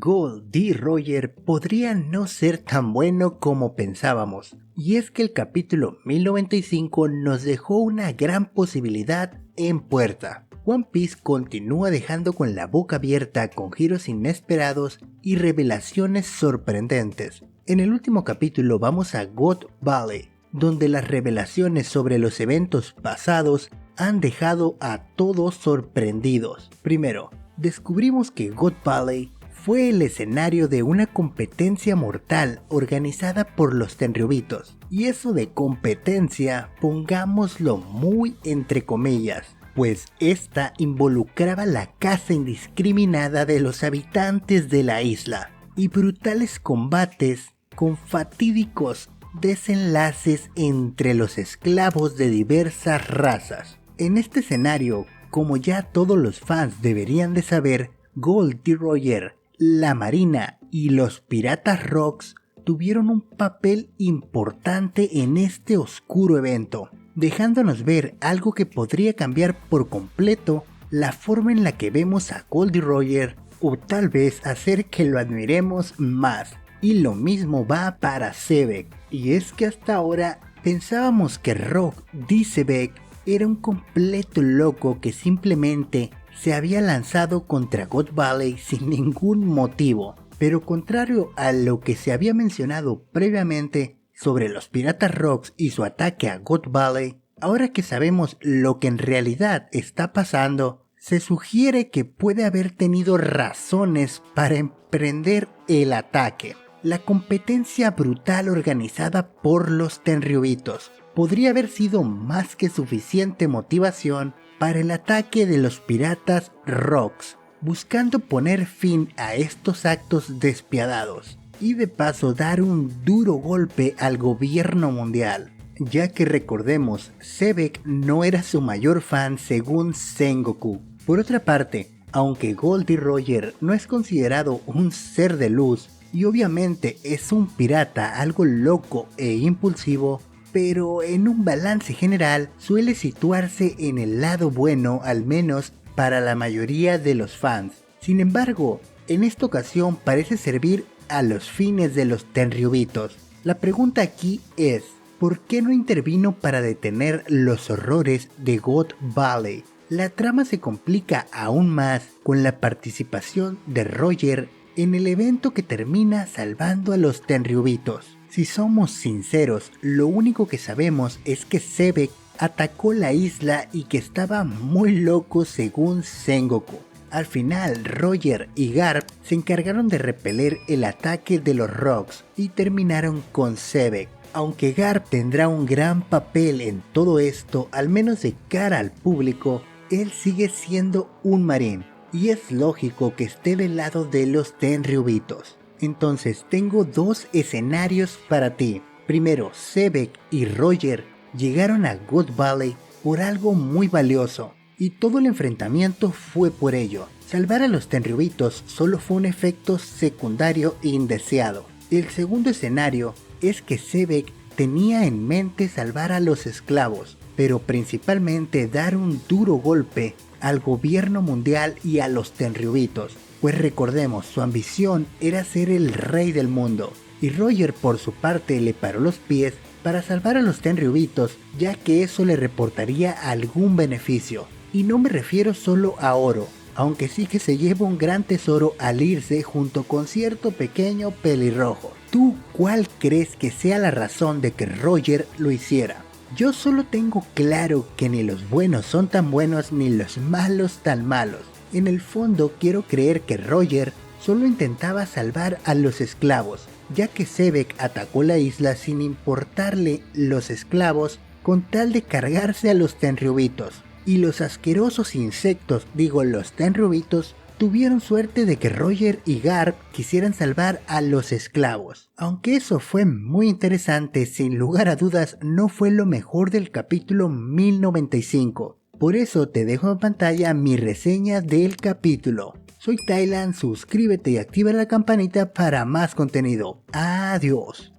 Gold D. Roger podría no ser tan bueno como pensábamos, y es que el capítulo 1095 nos dejó una gran posibilidad en puerta. One Piece continúa dejando con la boca abierta con giros inesperados y revelaciones sorprendentes. En el último capítulo vamos a God Valley, donde las revelaciones sobre los eventos pasados han dejado a todos sorprendidos. Primero, descubrimos que God Valley fue el escenario de una competencia mortal organizada por los Tenryubitos. Y eso de competencia, pongámoslo muy entre comillas, pues esta involucraba la caza indiscriminada de los habitantes de la isla y brutales combates con fatídicos desenlaces entre los esclavos de diversas razas. En este escenario, como ya todos los fans deberían de saber, Gold D. Roger, la Marina y los Piratas Rocks tuvieron un papel importante en este oscuro evento, dejándonos ver algo que podría cambiar por completo la forma en la que vemos a Gold D. Roger, o tal vez hacer que lo admiremos más. Y lo mismo va para Xebec, y es que hasta ahora pensábamos que Rock D. Xebec era un completo loco que simplemente se había lanzado contra God Valley sin ningún motivo, pero contrario a lo que se había mencionado previamente sobre los Piratas Rocks y su ataque a God Valley, ahora que sabemos lo que en realidad está pasando, se sugiere que puede haber tenido razones para emprender el ataque. La competencia brutal organizada por los Tenryubitos podría haber sido más que suficiente motivación para el ataque de los Piratas Rocks, buscando poner fin a estos actos despiadados y de paso dar un duro golpe al gobierno mundial, ya que recordemos, Xebec no era su mayor fan según Sengoku. Por otra parte, aunque Gold D. Roger no es considerado un ser de luz y obviamente es un pirata algo loco e impulsivo, pero en un balance general suele situarse en el lado bueno, al menos para la mayoría de los fans. Sin embargo, en esta ocasión parece servir a los fines de los Tenryubitos. La pregunta aquí es, ¿por qué no intervino para detener los horrores de God Valley? La trama se complica aún más con la participación de Roger en el evento que termina salvando a los Tenryubitos. Si somos sinceros, lo único que sabemos es que Xebec atacó la isla y que estaba muy loco según Sengoku. Al final, Roger y Garp se encargaron de repeler el ataque de los Rocks y terminaron con Xebec. Aunque Garp tendrá un gran papel en todo esto, al menos de cara al público, él sigue siendo un marín y es lógico que esté del lado de los Tenryubitos. Entonces tengo dos escenarios para ti. Primero, Xebec y Roger llegaron a God Valley por algo muy valioso y todo el enfrentamiento fue por ello. Salvar a los Tenryubitos solo fue un efecto secundario e indeseado. El segundo escenario es que Xebec tenía en mente salvar a los esclavos, pero principalmente dar un duro golpe al gobierno mundial y a los Tenryubitos. Pues recordemos, su ambición era ser el rey del mundo, y Roger por su parte le paró los pies para salvar a los Tenryubitos, ya que eso le reportaría algún beneficio. Y no me refiero solo a oro, aunque sí que se lleva un gran tesoro al irse junto con cierto pequeño pelirrojo. ¿Tú cuál crees que sea la razón de que Roger lo hiciera? Yo solo tengo claro que ni los buenos son tan buenos ni los malos tan malos. En el fondo quiero creer que Roger solo intentaba salvar a los esclavos, ya que Xebec atacó la isla sin importarle los esclavos con tal de cargarse a los Tenryubitos. Y los asquerosos insectos, los Tenryubitos, tuvieron suerte de que Roger y Garp quisieran salvar a los esclavos. Aunque eso fue muy interesante, sin lugar a dudas no fue lo mejor del capítulo 1095. Por eso te dejo en pantalla mi reseña del capítulo. Soy Thailand, suscríbete y activa la campanita para más contenido. Adiós.